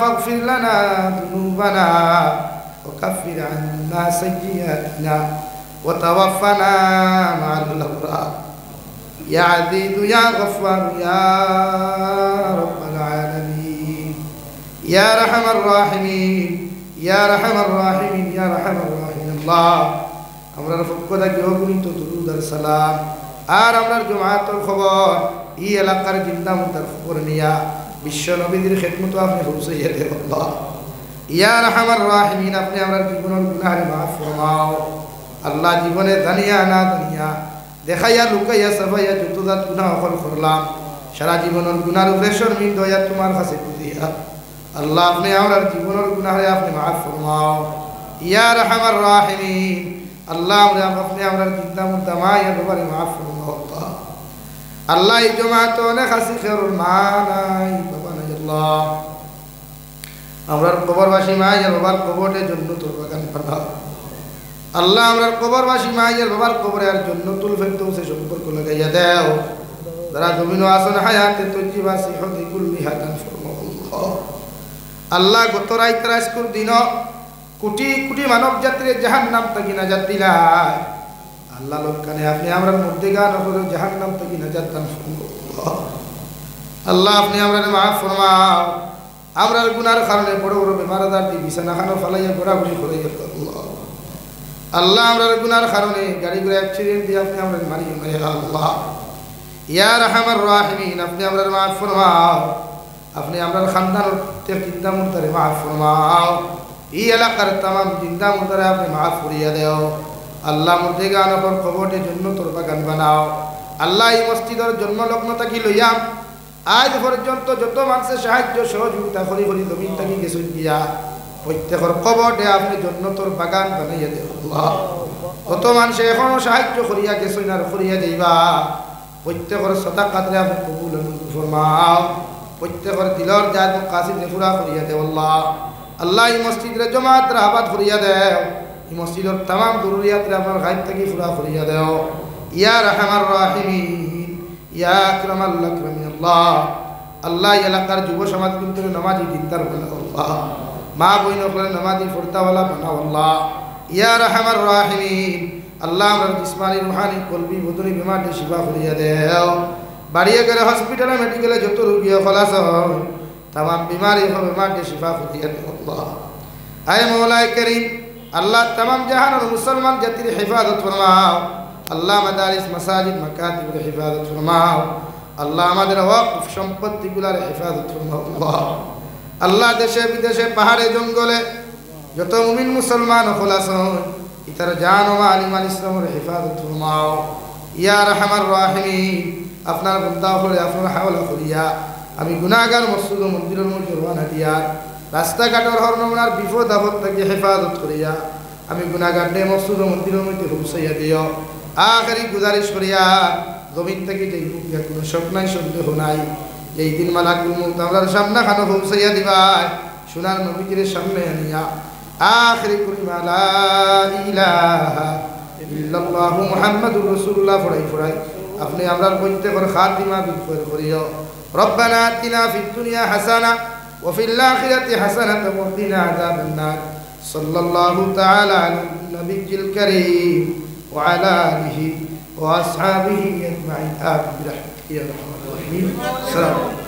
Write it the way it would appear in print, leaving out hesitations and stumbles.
فاغفر لنا ذنوبنا وكفر عنا سيئاتنا وتوفنا مع الأبرار يا عزيز يا غفار يا رب العالمين يا أرحم الراحمين يا أرحم الراحمين يا أرحم الراحمين الله আমরার পক্ষ থেকে অগণিত দুরূদ আর সালাম আর আমরার জমাতের খবর এই এলাকার জিন্দা মুর্দার খবর নিয়া বিশ্ব নবীদের খিদমত আপনি পৌঁছাইয়া দেন আল্লাহ ইয়া আরহামার রাহিমিন আপনি আমরার জীবনের গুনাহ মাফ ফরমাও আল্লাহ জীবনে দানিয়া না দানিয়া দেখাইয়া লুকাইয়া সবাইয়া যত জাত গুনাহ করলাম সারা জীবনের গুনাহর প্রেশর মিন দয়া তোমার কাছে দিয়া আল্লাহ আপনি আমরার জীবনের গুনাহে আপনি মাফ ফরমাও ইয়া আরহামার রাহিমিন আল্লাহ আপনি আমরার জিন্দা মুর্দা মায়া বাবারে মাফ ফরমাও আল্লাহ এই জমাত অনেক হাসি খেরুল মা নাই বাবা নাই আল্লাহ আমরার কবরবাসী মায়ের বাবার কবরের জন্য তোর বাগান বানাও আল্লাহ আমরার কবরবাসী মায়ের বাবার কবরের জন্য তুল ফেরদৌসে সম্পর্ক লাগাইয়া দাও যারা জমিন আসন হায়াতে তজ্জিবা সিহতি কুল্লি হাদান ফরমাও আল্লাহ গত রাত রাজকুর দিন কোটি কোটি মানব যাত্রীর জাহান্নাম থেকে নাজাত দিলাই আল্লাহ লোকখানে আপনি আমরার মধ্যে গান করে জাহান্নাম থেকে নাজাত দান ফরমাও আল্লাহ আপনি আমরার মাফ ফরমাও আমরার গুনার কারণে বড় বড় বেমার আজার দিয়ে বিছানা খানো ফালাইয়া ঘোরাঘুরি করাইয়া আল্লাহ আল্লাহ আমরার গুনার কারণে গাড়ি ঘোড়া অ্যাক্সিডেন্ট দিয়ে আপনি আমরার মারিয়ে মারিয়া আল্লাহ ইয়া রাহমার রাহিমিন আপনি আমরার মাফ ফরমাও আপনি আমরার খানদানের জিন্দা মুর্দারে মাফ ফরমাও এই এলাকার তামাম জিন্দা মুর্দারে আপনি মাফ করিয়া দেও আল্লাহ মুর্দে গান অপর কবরের জন্য তোর বাগান বানাও আল্লাহ এই মসজিদের জন্মলগ্ন থাকি লইয়া আজ পর্যন্ত যত মানুষের সাহায্য সহযোগিতা করি করি জমিন থাকি গেছেন গিয়া প্রত্যেকের কবরে আপনি জন্য তোর বাগান বানাইয়া দেও আল্লাহ কত মানুষে এখনো সাহায্য করিয়া গেছেন আর করিয়া দেবা প্রত্যেকের সাদাকাতে আপনি কবুল ফরমাও প্রত্যেকের দিলর জাত কাসিদে পুরা করিয়া দেও আল্লাহ আল্লাহ এই মসজিদের জমাত রাহাবাত করিয়া দেও এই মসজিদের तमाम জরুরিয়াত আপনার গায়ব থেকে পুরা করিয়া দেও ইয়া রাহমার রাহিমিন ইয়া আকরামাল আকরামিন আল্লাহ আল্লাহ এলাকার যুব সমাজ কিন্তু নামাজি দিনদার বানাও আল্লাহ মা বইন করে নামাজি ফরতাওয়ালা বানাও আল্লাহ ইয়া রাহমার রাহিমিন আল্লাহ আমার জিসমানি রুহানি কলবি বদনি বিমার দে শিফা করিয়া দেও বাড়িয়ে গেলে হসপিটালে মেডিকেলে যত রোগী খলাস হয় तमाम बीमारी हो बीमार दे शिफा करिया दे अल्लाह आए मौला करीम अल्लाह तमाम जहान और मुसलमान जातिर हिफाजत फरमाओ अल्लाह मदारिस मसाजिद मकातिब रे हिफाजत फरमाओ अल्लाह আমাদের ওয়াকফ সম্পত্তিগুলোর হিফাজত ফরমাও আল্লাহ আল্লাহ দেশে বিদেশে পাহাড়ে জঙ্গলে যত মুমিন মুসলমান খলাস হয় ইতার জান ও মাল ইমান ইসলামের হিফাজত ফরমাও ইয়া রাহমার রাহিমিন আপনার বান্দা হলে আপনার হাওলা করিয়া আমি গুনাহগার মসজিদ ও মন্দিরের মধ্যে রওনা দিয়া রাস্তাঘাটের হর নমুনার বিপদ আপদ থেকে হেফাজত করিয়া আমি গুনাহগার দে মসজিদ ও মন্দিরের মধ্যে পৌঁছাইয়া দিও আখেরি গুজারিশ করিয়া জমিন থেকে যেই রূপিয়া কোনো শক নাই সন্দেহ নাই যেই দিন মালাকুল মউত আমরার সামনে খানো পৌঁছাইয়া দিবাই সোনার নবীজির সামনে আনিয়া আখেরি করিমা লা ইলাহা ইল্লাল্লাহু মুহাম্মাদুর রাসূলুল্লাহ ফরাই আপনি আমরার প্রত্যেকের খাতিমা বিফর করিও ربنا آتنا في الدنيا حسنة وفي الآخرة حسنة وقنا عذاب النار صلى الله تعالى على النبي الكريم وعلى آله وأصحابه أجمعين آمين برحمتك يا أرحم الراحمين.